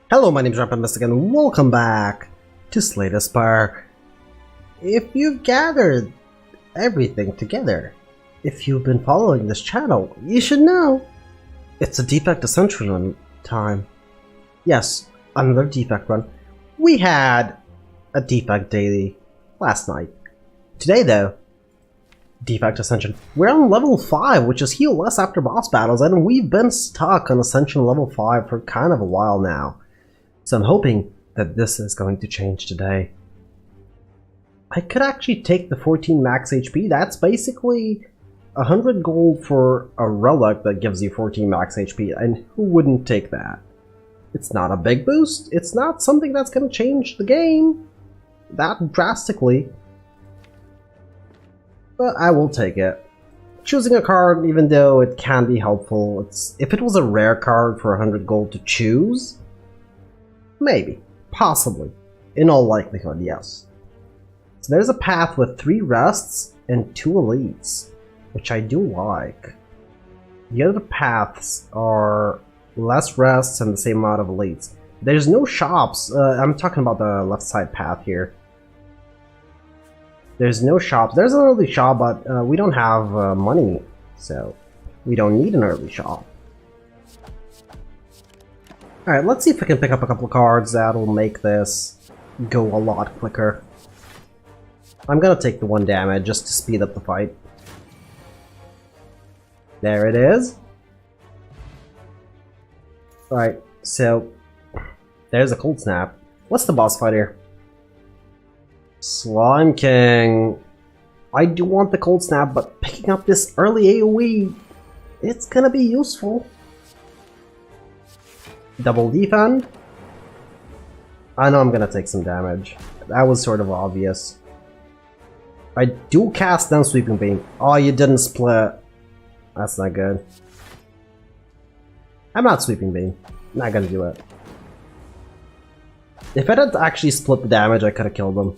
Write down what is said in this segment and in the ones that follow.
Hello, my name is Rampant and welcome back to Slay the Spire. If you've gathered everything together, if you've been following this channel, you should know it's a defect Ascension time. Yes, another defect run. We had a defect daily last night. Today though, defect Ascension. We're on level 5, which is heal less after boss battles, and we've been stuck on Ascension level 5 for kind of a while now. So I'm hoping that this is going to change today. I could actually take the 14 max HP. That's basically 100 gold for a relic that gives you 14 max HP, and who wouldn't take that? It's not a big boost. It's not something that's going to change the game that drastically. But I will take it. Choosing a card, even though it can be helpful, if it was a rare card for 100 gold to choose, maybe, possibly, in all likelihood, yes. So there's a path with 3 rests and 2 elites, which I do like. The other paths are less rests and the same amount of elites. There's no shops. I'm talking about the left side path here. There's no shops. There's an early shop, but we don't have money, so we don't need an early shop. Alright, let's see if we can pick up a couple of cards that'll make this go a lot quicker. I'm gonna take the 1 damage just to speed up the fight. There it is. Alright, so there's a cold snap. What's the boss fight here? Slime King. I do want the cold snap, but picking up this early AoE, it's gonna be useful. Double defend. I know I'm gonna take some damage. That was sort of obvious. I do cast then Sweeping Beam. Oh, you didn't split. That's not good. I'm not Sweeping Beam. Not gonna do it. If I had actually split the damage, I could have killed him.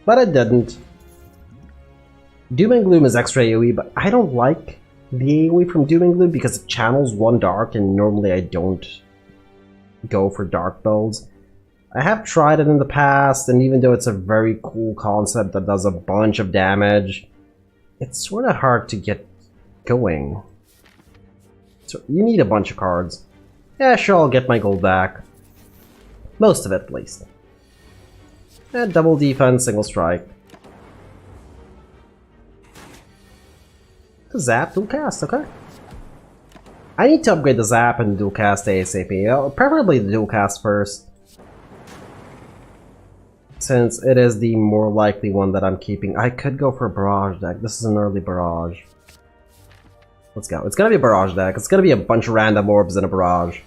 But I didn't. Doom and Gloom is extra AoE, but I don't like the AoE from Doom and Gloom because it channels 1 dark, and normally I don't go for dark builds. I have tried it in the past, and even though it's a very cool concept that does a bunch of damage, it's sort of hard to get going. So you need a bunch of cards. Yeah, sure, I'll get my gold back. Most of it, at least. And double defense, single strike. Zap, dual cast, okay. I need to upgrade the zap and dual cast ASAP. Preferably the dual cast first, since it is the more likely one that I'm keeping. I could go for a barrage deck. This is an early barrage. Let's go. It's gonna be a barrage deck. It's gonna be a bunch of random orbs in a barrage.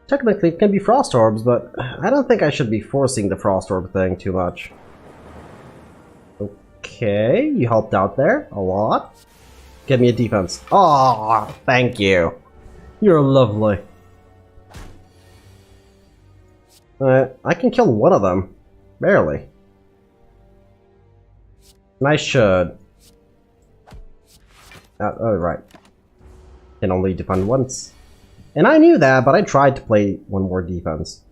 Technically, it can be frost orbs, but I don't think I should be forcing the frost orb thing too much. Okay, you helped out there a lot. Give me a defense. Oh, thank you. You're lovely. I can kill one of them. Barely. And I should. Oh, right. Can only defend once. And I knew that, but I tried to play 1 more defense.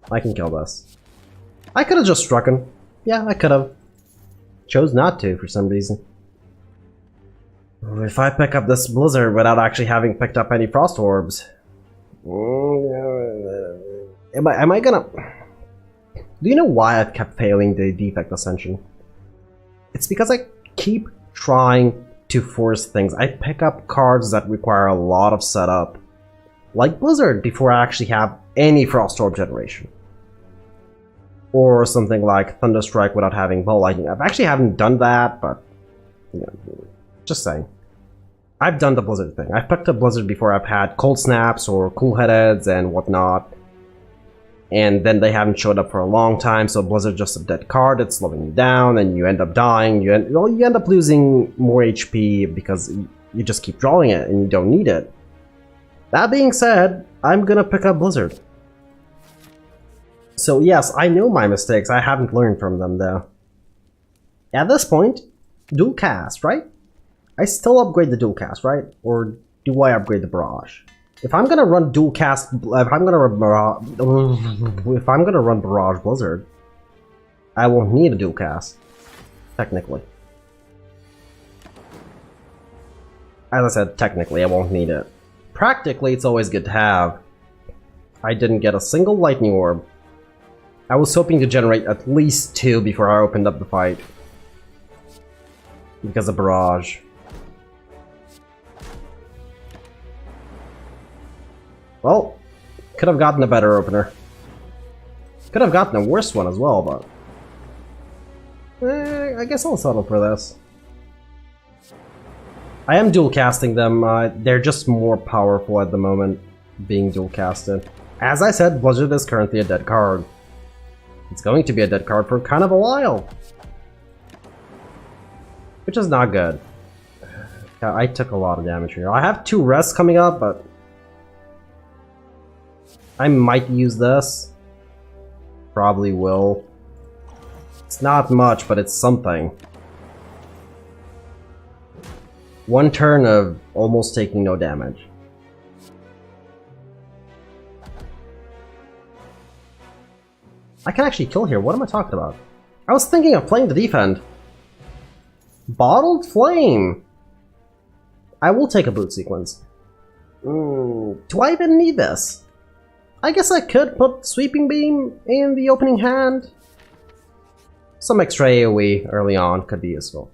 I can kill this. I could have just struck him. Yeah, I could have. Chose not to for some reason. If I pick up this blizzard without actually having picked up any frost orbs, am I gonna? Do you know why I've kept failing the defect Ascension? It's because I keep trying to force things. I pick up cards that require a lot of setup, like Blizzard, before I actually have any frost orb generation. Or something like Thunderstrike without having Ball Lightning. I actually haven't done that, but you know, just saying. I've done the Blizzard thing. I've picked up Blizzard before I've had Cold Snaps or Cool Headeds and whatnot. And then they haven't showed up for a long time, so Blizzard just a dead card, it's slowing you down, and you end up dying. You end up losing more HP because you just keep drawing it and you don't need it. That being said, I'm gonna pick up Blizzard. So yes, I know my mistakes, I haven't learned from them though. At this point, dual cast, right? I still upgrade the dual cast, right? Or do I upgrade the barrage? If I'm gonna run dual cast, if I'm gonna run Barrage Blizzard, I won't need a dual cast, technically. As I said, technically, I won't need it. Practically, it's always good to have. I didn't get a single lightning orb. I was hoping to generate at least 2 before I opened up the fight. Because of Barrage. Well, could have gotten a better opener. Could have gotten a worse one as well, but... I guess I'll settle for this. I am dual casting them, they're just more powerful at the moment, being dual casted. As I said, Blizzard is currently a dead card. It's going to be a dead card for kind of a while. Which is not good. I took a lot of damage here. I have 2 rests coming up, but... I might use this. Probably will. It's not much, but it's something. 1 turn of almost taking no damage. I can actually kill here. What am I talking about? I was thinking of playing the defend. Bottled Flame! I will take a boot sequence. Do I even need this? I guess I could put Sweeping Beam in the opening hand. Some extra AoE early on could be useful.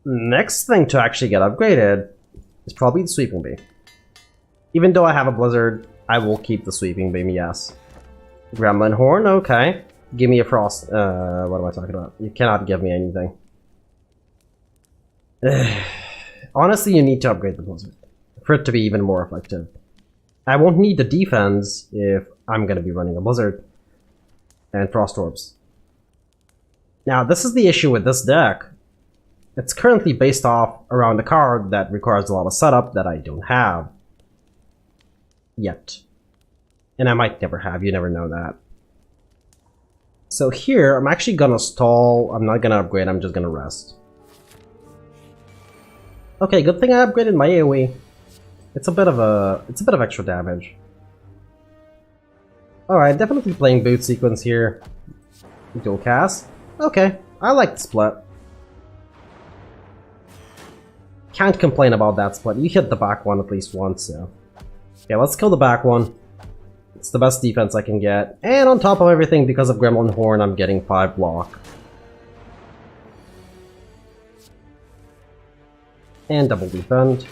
Next thing to actually get upgraded is probably the Sweeping Beam. Even though I have a Blizzard, I will keep the Sweeping Beam, yes. Gremlin Horn, okay. Give me a Frost. What am I talking about? You cannot give me anything. Honestly, you need to upgrade the Blizzard for it to be even more effective. I won't need the defense if I'm going to be running a Blizzard and Frost Orbs. Now, this is the issue with this deck. It's currently based off around a card that requires a lot of setup that I don't have yet. And I might never have, you never know that. So here, I'm actually gonna stall. I'm not gonna upgrade, I'm just gonna rest. Okay, good thing I upgraded my AoE. It's a bit of extra damage. Alright, definitely playing boot sequence here. Dual cast. Okay, I like the split. Can't complain about that split. You hit the back one at least once, so... Okay, let's kill the back one. It's the best defense I can get. And on top of everything, because of Gremlin Horn, I'm getting 5 block. And double defend.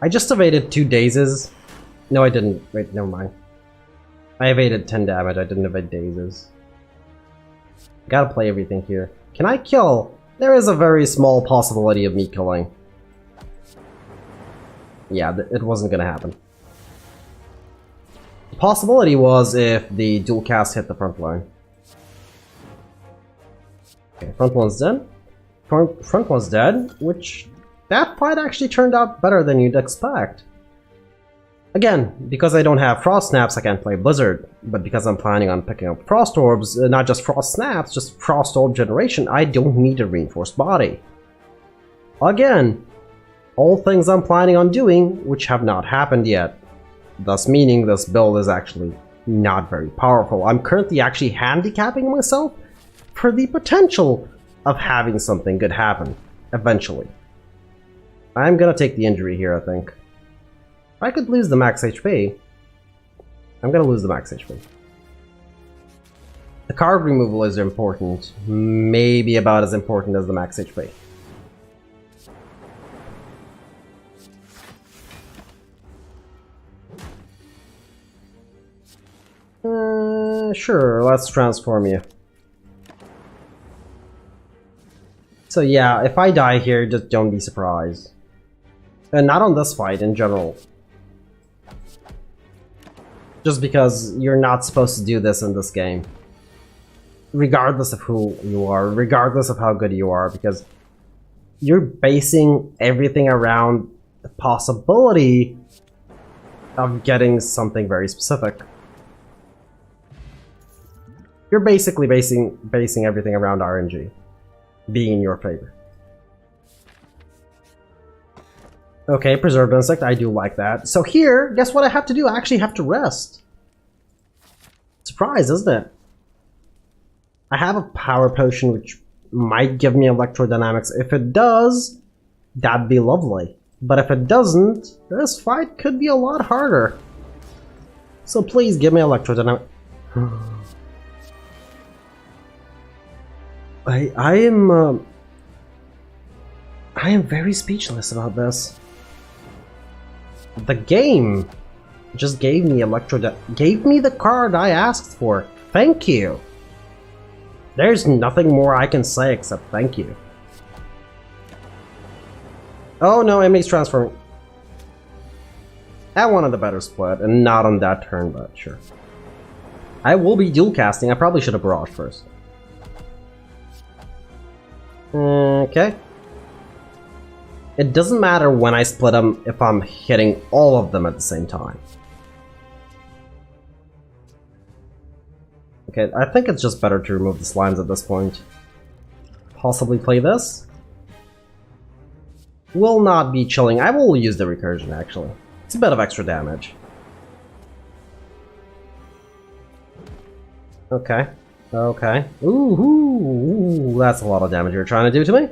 I just evaded 2 dazes. No, I didn't. Wait, never mind. I evaded 10 damage, I didn't evade dazes. Gotta play everything here. Can I kill? There is a very small possibility of me killing. Yeah, it wasn't gonna happen. The possibility was if the dual cast hit the front line. Okay, front one's dead. Front one's dead, which... that fight actually turned out better than you'd expect. Again, because I don't have Frost Snaps, I can't play Blizzard. But because I'm planning on picking up Frost Orbs, not just Frost Snaps, just Frost Orb generation, I don't need a Reinforced Body. Again, all things I'm planning on doing, which have not happened yet. Thus meaning this build is actually not very powerful. I'm currently actually handicapping myself for the potential of having something good happen, eventually. I'm gonna take the injury here, I think. I could lose the max HP. I'm gonna lose the max HP. The card removal is important. Maybe about as important as the max HP. Sure, let's transform you. So yeah, if I die here, just don't be surprised. And not on this fight, in general. Just because you're not supposed to do this in this game. Regardless of who you are, regardless of how good you are, because you're basing everything around the possibility of getting something very specific. You're basically basing everything around RNG being in your favor. Okay, preserved insect, I do like that. So here, guess what I have to do? I actually have to rest. Surprise, isn't it? I have a power potion which might give me electrodynamics. If it does, that'd be lovely. But if it doesn't, this fight could be a lot harder. So please give me electrodynamics. I am very speechless about this. The game just gave me gave me the card I asked for. Thank you. There's nothing more I can say except thank you. Oh no, enemy's transferring. I wanted a better split, and not on that turn, but sure. I will be dual casting. I probably should have barraged first. Okay. It doesn't matter when I split them if I'm hitting all of them at the same time. Okay, I think it's just better to remove the slimes at this point. Possibly play this. Will not be chilling. I will use the recursion actually. It's a bit of extra damage. Okay. Okay. Ooh, that's a lot of damage you're trying to do to me.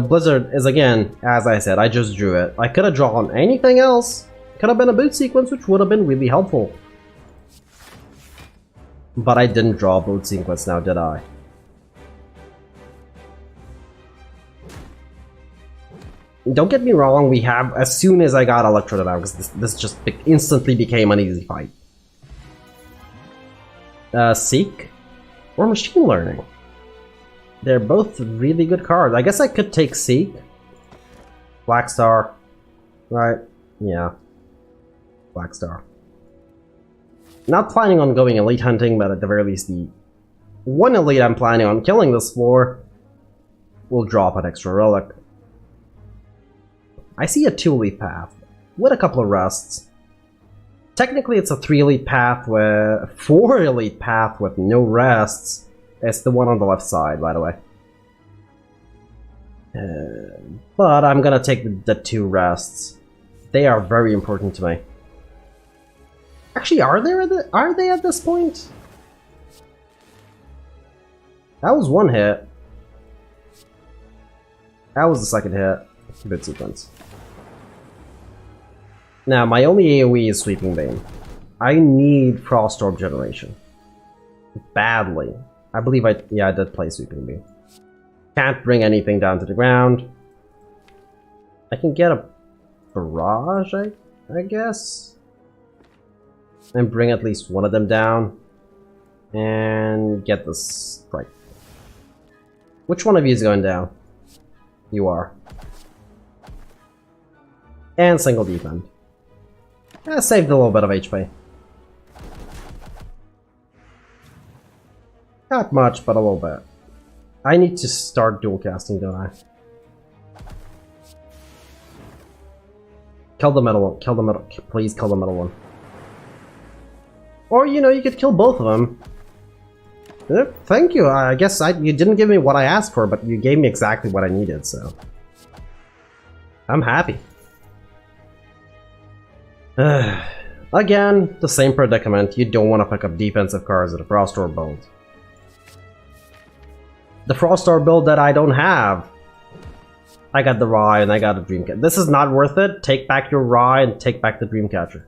Blizzard is again, as I said, I just drew it. I could have drawn anything else. Could have been a boot sequence, which would have been really helpful. But I didn't draw a boot sequence now, did I? Don't get me wrong, we have, as soon as I got electrodynamics, this just instantly became an easy fight. Seek? Or Machine Learning? They're both really good cards. I guess I could take Seek. Black Star. Right, yeah. Black Star. Not planning on going elite hunting, but at the very least the one elite I'm planning on killing this for will drop an extra relic. I see a 2 elite path with a couple of rests. Technically it's a 3 elite path with 4 elite path with no rests. It's the one on the left side, by the way. But I'm gonna take the 2 rests. They are very important to me. Actually, are they at this point? That was 1 hit. That was the 2nd hit. Bit sequence. Now, my only AoE is Sweeping Beam. I need Frost Orb generation. Badly. I believe I did play Sweeping Beam. Can't bring anything down to the ground. I can get a barrage, I guess? And bring at least one of them down. And get this right. Which one of you is going down? You are. And single defend. Saved a little bit of HP. Not much, but a little bit. I need to start dual casting, don't I? Kill the metal one. Kill the metal. Please kill the metal one. Or, you know, you could kill both of them. Thank you. I guess you didn't give me what I asked for, but you gave me exactly what I needed, so... I'm happy. Again, the same predicament. You don't want to pick up defensive cards at a Frost Orb build. The Frost Orb build that I don't have. I got the Rye and I got a Dreamcatcher. This is not worth it. Take back your Rye and take back the Dreamcatcher.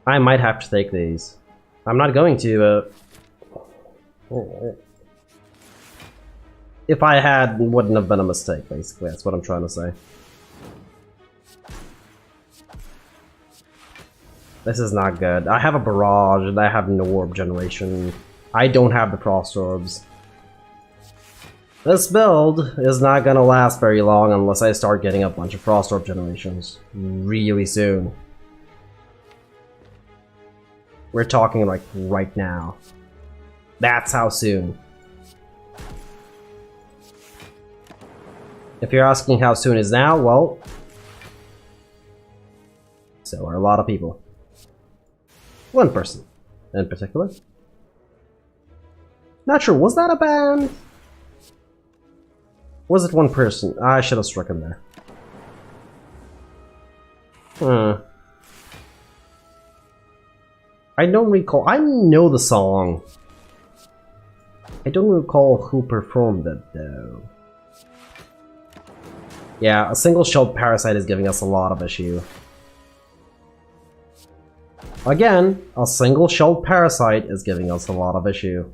I might have to take these. I'm not going to, if I had, wouldn't have been a mistake, basically. That's what I'm trying to say. This is not good. I have a barrage and I have no orb generation. I don't have the Frost Orbs. This build is not gonna last very long unless I start getting a bunch of Frost Orb generations really soon. We're talking like right now. That's how soon. If you're asking how soon is now, well, so are a lot of people. One person in particular. Not sure, was that a band? Was it one person? I should have struck him there. I don't recall. I know the song. I don't recall who performed it though. Yeah, a single shelled parasite is giving us a lot of issue. Again, a single shelled parasite is giving us a lot of issue.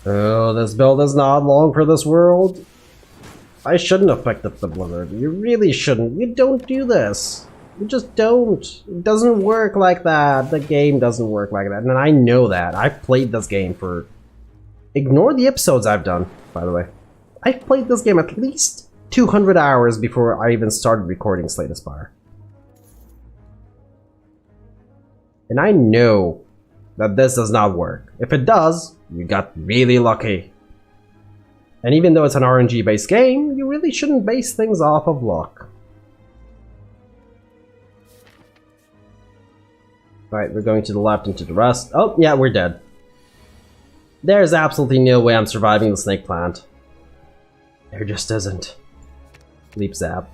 Oh, this build is not long for this world. I shouldn't have picked up the blizzard. You really shouldn't. You don't do this. You just don't. It doesn't work like that. The game doesn't work like that. And I know that. I've played this game for... Ignore the episodes I've done, by the way. I've played this game at least 200 hours before I even started recording Slay the Spire. And I know that this does not work. If it does, you got really lucky. And even though it's an RNG-based game, you really shouldn't base things off of luck. Right, we're going to the left and to the rest. Oh, yeah, we're dead. There's absolutely no way I'm surviving the snake plant. There just isn't. Leap zap.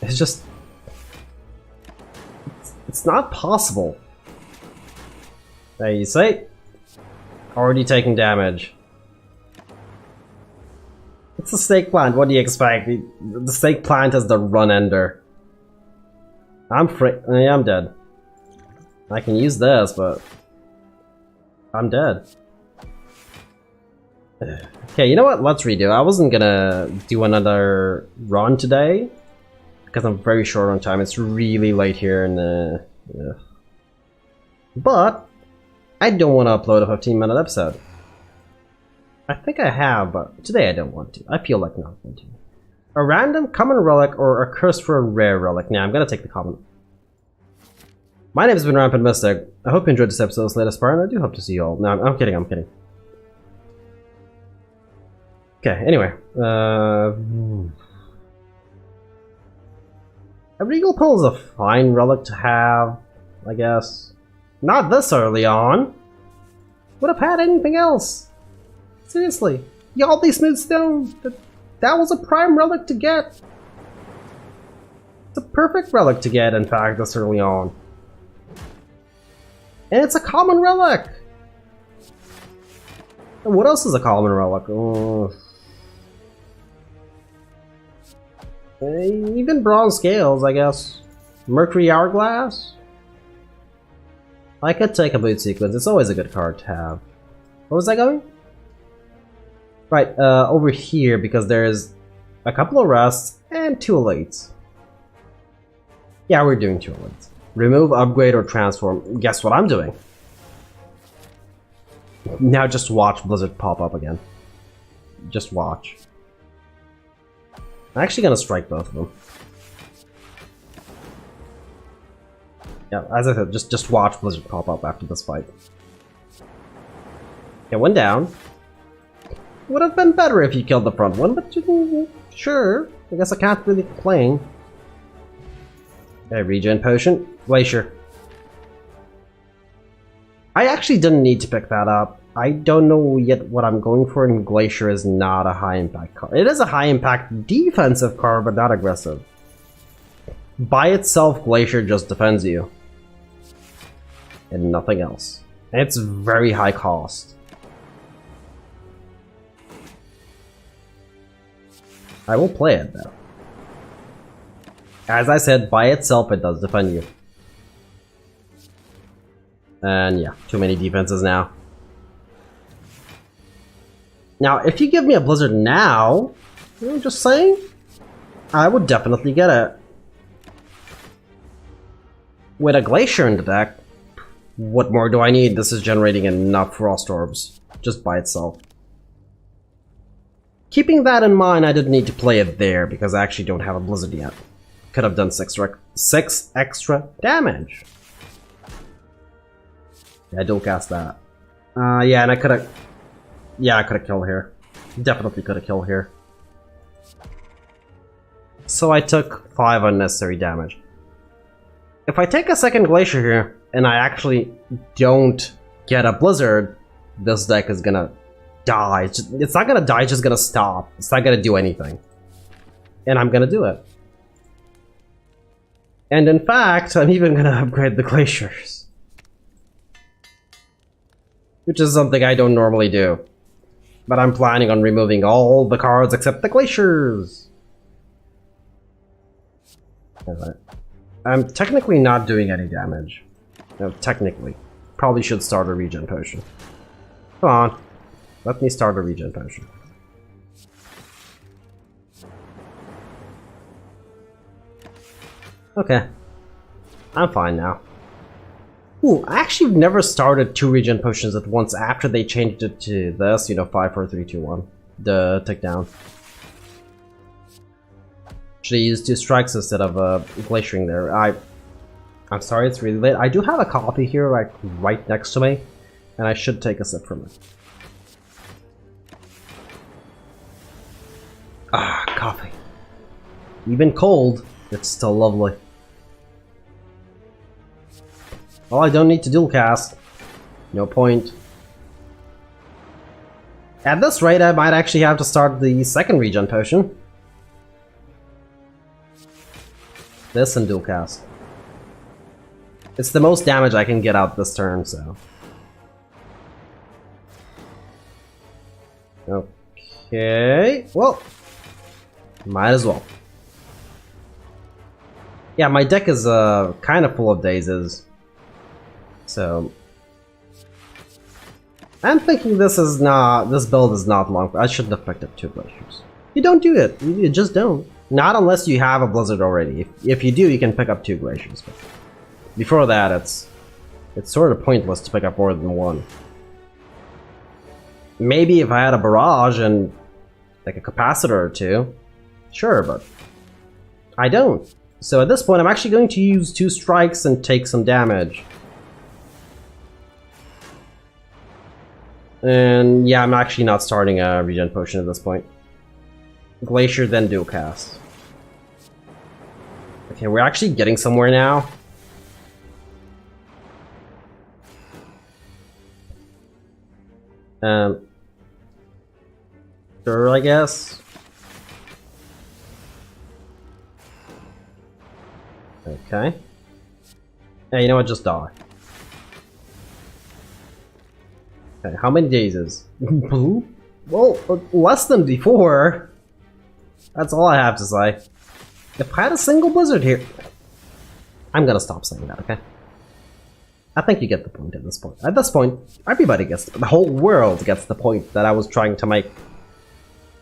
It's just... It's not possible. There you see? Already taking damage. It's a snake plant, what do you expect? The snake plant is the run ender. I'm dead. I can use this, but... I'm dead. Okay, you know what? Let's redo. I wasn't gonna do another run today, because I'm very short on time. It's really late here in the... Yeah. But, I don't want to upload a 15-minute episode. I think I have, but today I don't want to. I feel like not going to. A random common relic or a curse for a rare relic. Now, I'm gonna take the common. My name has been Rampant Mystic. I hope you enjoyed this episode of Slay the Spire, and I do hope to see you all. No, I'm kidding, I'm kidding. Okay, anyway. A Regal Pill is a fine relic to have, I guess. Not this early on. Would have had anything else. Seriously. Yaldi Smooth Stone. That was a prime relic to get. It's a perfect relic to get, in fact, this early on. And it's a common relic! And what else is a common relic? Even bronze scales, I guess. Mercury Hourglass? I could take a boot sequence, it's always a good card to have. What was I going? Right, over here, because there's a couple of rests and 2 elites. Yeah, we're doing 2 elites. Remove, upgrade, or transform. Guess what I'm doing? Now just watch Blizzard pop up again. Just watch. I'm actually gonna strike both of them. Yeah, as I said, just watch Blizzard pop up after this fight. Okay, one down. Would have been better if you killed the front one, but sure. I guess I can't really complain. Okay, regen potion. Glacier. I actually didn't need to pick that up. I don't know yet what I'm going for, and Glacier is not a high impact card. It is a high impact defensive card, but not aggressive. By itself, Glacier just defends you. And nothing else. And it's very high cost. I will play it though. As I said, by itself it does defend you. And yeah, too many defenses now. Now, if you give me a Blizzard now, just saying, I would definitely get it. With a Glacier in the deck, what more do I need? This is generating enough Frost Orbs, just by itself. Keeping that in mind, I didn't need to play it there, because I actually don't have a Blizzard yet. Could have done 6 extra damage. Yeah, I dual cast that. Yeah, and I could have... Yeah, I could have killed here. Definitely could have killed here. So I took 5 unnecessary damage. If I take a second Glacier here, and I actually don't get a Blizzard, this deck is gonna die. It's not gonna die, it's just gonna stop. It's not gonna do anything. And I'm gonna do it. And in fact, I'm even gonna upgrade the glaciers. Which is something I don't normally do. But I'm planning on removing all the cards except the glaciers. Alright. I'm technically not doing any damage. No, technically. Probably should start a regen potion. Come on. Let me start a regen potion. Okay. I'm fine now. Ooh, I actually never started 2 regen potions at once after they changed it to this, you know, 5, 4, 3, 2, 1. The tick down. Should I use 2 strikes instead of glaciering there? I'm sorry, it's really late. I do have a coffee here, like, right next to me, and I should take a sip from it. Ah, coffee. Even cold, it's still lovely. Oh, I don't need to dual cast. No point. At this rate, I might actually have to start the second regen potion. This and dual cast. It's the most damage I can get out this turn, so. Okay, well, might as well. Yeah, my deck is kind of full of daisies. So I'm thinking this build is not long. I shouldn't have picked up 2 glaciers. You don't do it. You just don't. Not unless you have a blizzard already. If you do, you can pick up 2 glaciers. But before that, it's sort of pointless to pick up more than 1. Maybe if I had a barrage and like a capacitor or 2, sure, but I don't. So at this point, I'm actually going to use 2 strikes and take some damage. And yeah, I'm actually not starting a regen potion at this point. Glacier, then dual cast. Okay, we're actually getting somewhere now. Sure, I guess. Okay. Hey, you know what? Just die. Okay, how many daisies? Well, less than before. That's all I have to say. If I had a single blizzard here... I'm gonna stop saying that, okay? I think you get the point at this point. At this point, everybody gets the whole world gets the point that I was trying to make.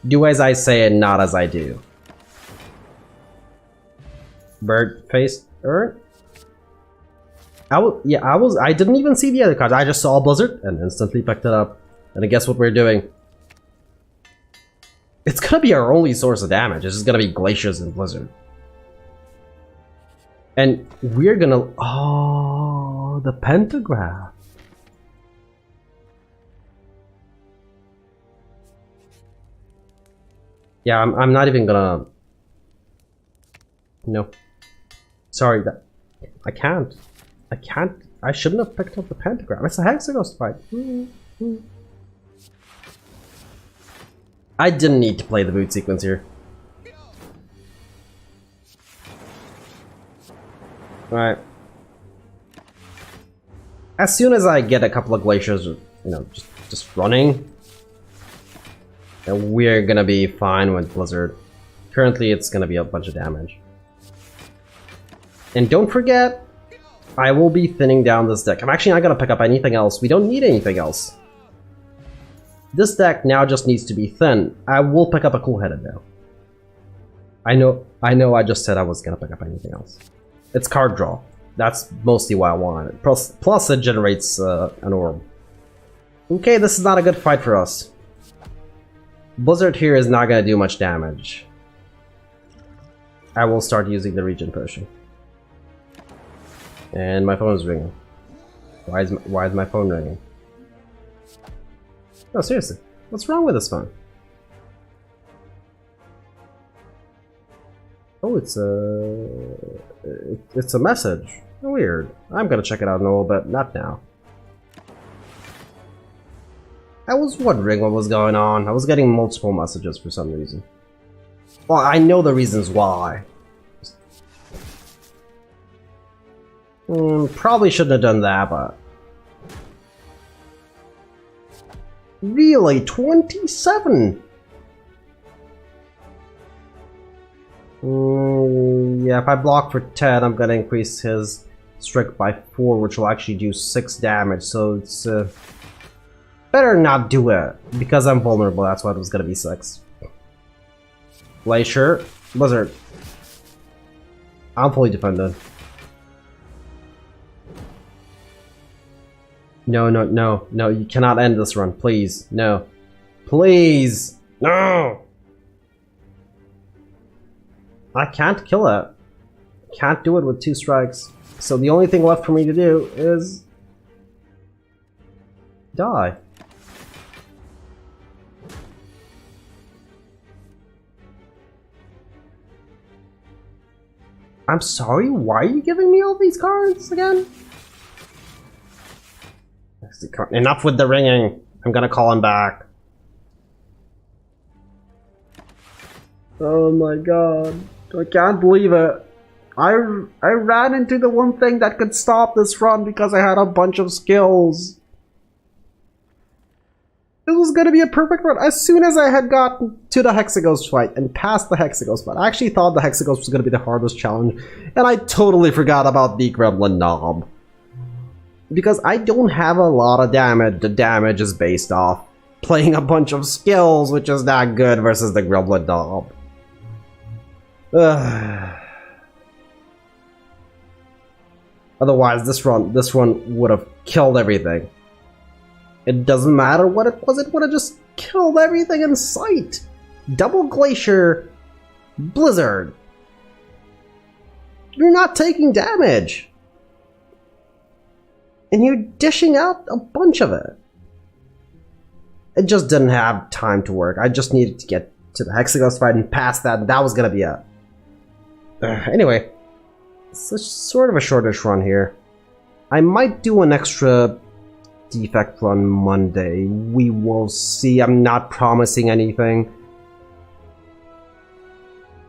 Do as I say and not as I do. Bird face Earth? I didn't even see the other cards. I just saw a blizzard and instantly picked it up. And I guess what we're doing? It's gonna be our only source of damage. It's just gonna be glaciers and blizzard. And we're gonna... Oh, the pentagram. Yeah, I'm not even gonna... No. Sorry, that... I can't. I shouldn't have picked up the pentagram. It's a Hexaghost fight. I didn't need to play the boot sequence here. Alright. As soon as I get a couple of glaciers, you know, just running, then we're gonna be fine with Blizzard. Currently, it's gonna be a bunch of damage. And don't forget, I will be thinning down this deck. I'm actually not gonna pick up anything else. We don't need anything else. This deck now just needs to be thin. I will pick up a cool-headed though. I know I just said I was gonna pick up anything else. It's card draw. That's mostly why I want it. Plus it generates an orb. Okay, this is not a good fight for us. Blizzard here is not gonna do much damage. I will start using the regen potion. And my phone is ringing. Why is my phone ringing? No, seriously. What's wrong with this phone? Oh, it's a message. Weird. I'm gonna check it out in a little bit. Not now. I was wondering what was going on. I was getting multiple messages for some reason. Well, I know the reasons why. Probably shouldn't have done that, but... Really? 27? Yeah, if I block for 10, I'm gonna increase his strike by 4, which will actually do 6 damage, so it's... better not do it, because I'm vulnerable, that's why it was gonna be 6. Glacier, Blizzard. I'm fully defended. No, no, no, no, you cannot end this run, please. No. Please! No! I can't kill it. Can't do it with 2 strikes. So the only thing left for me to do is... die. I'm sorry, why are you giving me all these cards again? Enough with the ringing. I'm gonna call him back. Oh my god. I can't believe it. I ran into the one thing that could stop this run because I had a bunch of skills. This was gonna be a perfect run. As soon as I had gotten to the Hexaghost fight and past the Hexaghost fight, I actually thought the Hexaghost was gonna be the hardest challenge, and I totally forgot about the Gremlin Knob. Because I don't have a lot of damage. The damage is based off playing a bunch of skills, which is not good versus the Gremlin Knob. Otherwise, this run would have killed everything. It doesn't matter what it was, it would have just killed everything in sight. Double Glacier, Blizzard. You're not taking damage. And you're dishing out a bunch of it. It just didn't have time to work. I just needed to get to the Hexaghost fight and past that, and that was gonna be it. Anyway, it's sort of a shortish run here. I might do an extra defect run Monday. We will see. I'm not promising anything.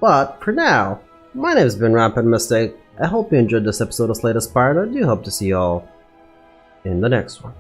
But for now, my name has been Rampant Mystic. I hope you enjoyed this episode of Slay the Spire, and I do hope to see you all in the next one.